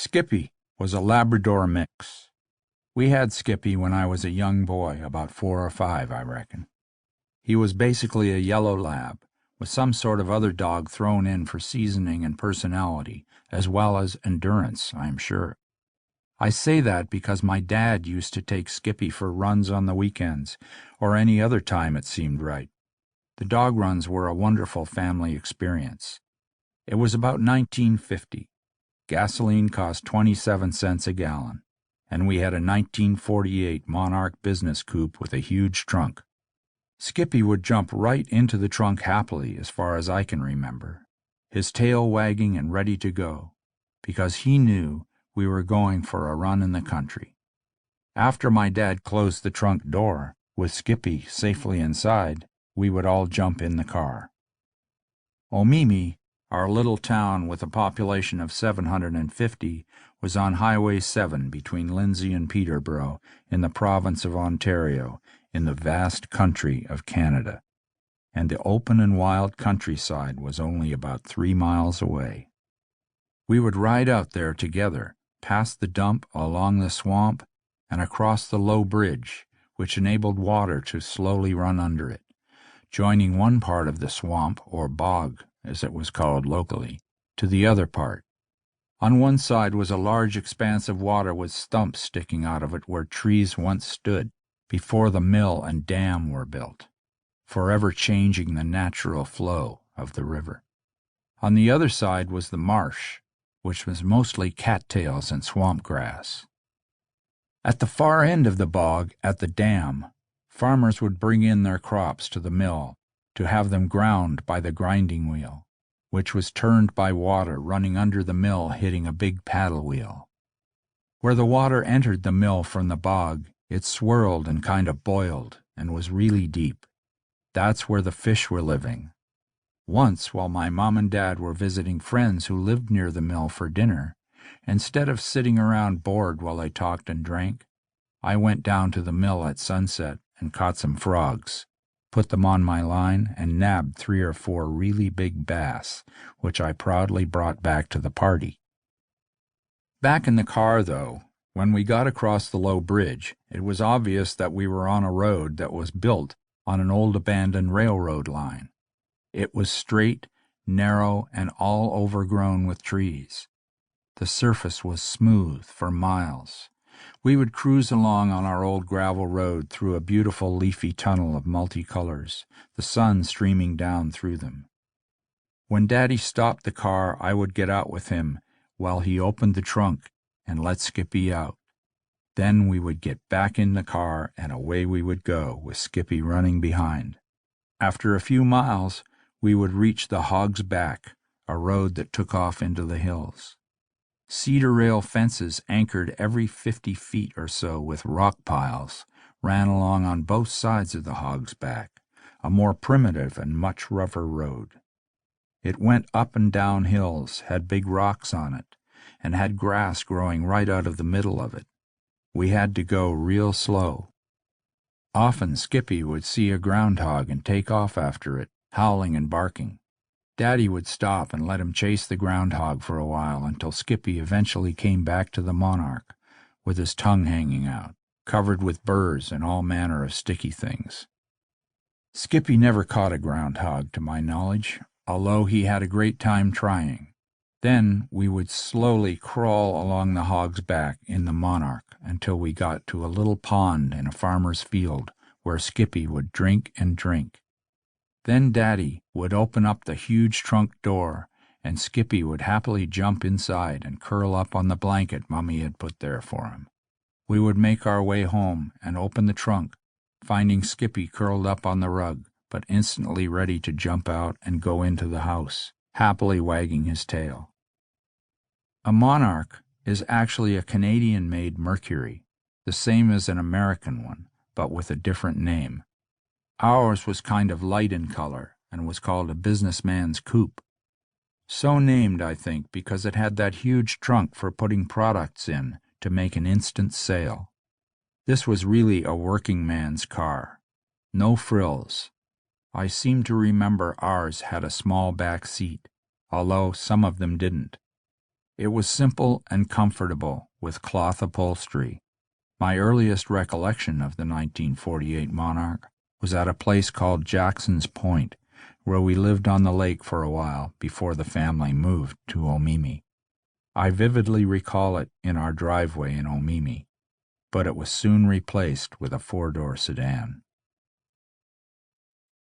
Skippy was a Labrador mix. We had Skippy when I was a young boy, about 4 or 5, I reckon. He was basically a yellow lab, with some sort of other dog thrown in for seasoning and personality, as well as endurance, I am sure. I say that because my dad used to take Skippy for runs on the weekends, or any other time it seemed right. The dog runs were a wonderful family experience. It was about 1950. Gasoline cost 27 cents a gallon, and we had a 1948 Monarch business coupe with a huge trunk. Skippy would jump right into the trunk happily, as far as I can remember, his tail wagging and ready to go, because he knew we were going for a run in the country. After my dad closed the trunk door, with Skippy safely inside, we would all jump in the car. Omimi, our little town with a population of 750, was on Highway 7 between Lindsay and Peterborough in the province of Ontario in the vast country of Canada, and the open and wild countryside was only about 3 miles away. We would ride out there together, past the dump, along the swamp, and across the low bridge, which enabled water to slowly run under it, joining one part of the swamp, or bog, as it was called locally, to the other part. On one side was a large expanse of water with stumps sticking out of it where trees once stood, before the mill and dam were built, forever changing the natural flow of the river. On the other side was the marsh, which was mostly cattails and swamp grass. At the far end of the bog, at the dam, farmers would bring in their crops to the mill to have them ground by the grinding wheel, which was turned by water running under the mill hitting a big paddle wheel. Where the water entered the mill from the bog, it swirled and kind of boiled and was really deep. That's where the fish were living. Once, while my mom and dad were visiting friends who lived near the mill for dinner, instead of sitting around bored while they talked and drank, I went down to the mill at sunset and caught some frogs, put them on my line, and nabbed 3 or 4 really big bass, which I proudly brought back to the party. Back in the car, though, when we got across the low bridge, it was obvious that we were on a road that was built on an old abandoned railroad line. It was straight, narrow, and all overgrown with trees. The surface was smooth for miles. We would cruise along on our old gravel road through a beautiful leafy tunnel of multicolors, the sun streaming down through them. When Daddy stopped the car, I would get out with him while he opened the trunk and let Skippy out. Then we would get back in the car and away we would go, with Skippy running behind. After a few miles, we would reach the Hog's Back, a road that took off into the hills. Cedar rail fences anchored every 50 feet or so with rock piles ran along on both sides of the Hog's Back, a more primitive and much rougher road. It went up and down hills, had big rocks on it, and had grass growing right out of the middle of it. We had to go real slow. Often Skippy would see a groundhog and take off after it, howling and barking. Daddy would stop and let him chase the groundhog for a while until Skippy eventually came back to the Monarch, with his tongue hanging out, covered with burrs and all manner of sticky things. Skippy never caught a groundhog, to my knowledge, although he had a great time trying. Then we would slowly crawl along the Hog's Back in the Monarch until we got to a little pond in a farmer's field where Skippy would drink and drink. Then Daddy would open up the huge trunk door, and Skippy would happily jump inside and curl up on the blanket Mummy had put there for him. We would make our way home and open the trunk, finding Skippy curled up on the rug, but instantly ready to jump out and go into the house, happily wagging his tail. A Monarch is actually a Canadian-made Mercury, the same as an American one, but with a different name. Ours was kind of light in color and was called a businessman's coupe. So named, I think, because it had that huge trunk for putting products in to make an instant sale. This was really a working man's car. No frills. I seem to remember ours had a small back seat, although some of them didn't. It was simple and comfortable, with cloth upholstery. My earliest recollection of the 1948 Monarch was at a place called Jackson's Point, where we lived on the lake for a while before the family moved to Omemee. I vividly recall it in our driveway in Omemee, but it was soon replaced with a four-door sedan.